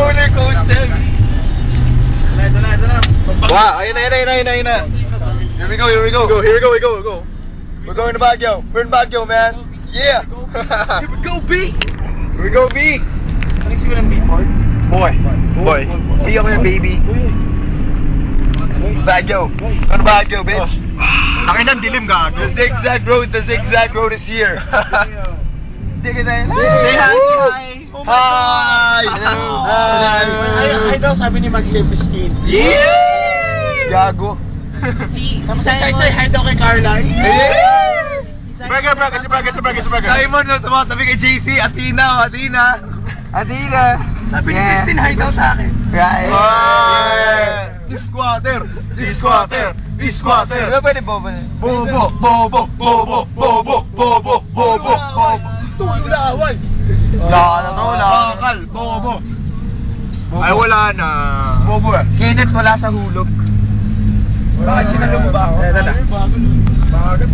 Roller coaster. Ito na. Wow, ayun na. Here we go. Here we go. We're going to Baguio. We're in Baguio, man. Yeah. Here we go, B! Here we go, B. Anong siguro ng B-board? Boy. B ako yung baby. Baguio. Ano Baguio, bitch? Akin ang dilim gago. The zigzag road is here. Say hi. Hi! Hi daw sabi ni Max kay Christine. Yeah! Gago. Tapos say hi daw kay Carla. Kasi Braga. Simon, no, tumatabi kay JC, Athena. Sabi ni Christine hi daw sa akin. Right. This squatter. Diba pwede bobo na? Bobo. Tulaway. Bakal, bobo. Ay, wala na. Bobo eh. Kenneth wala sa hulog. Bakit sinalo mo ba ako? Bakit?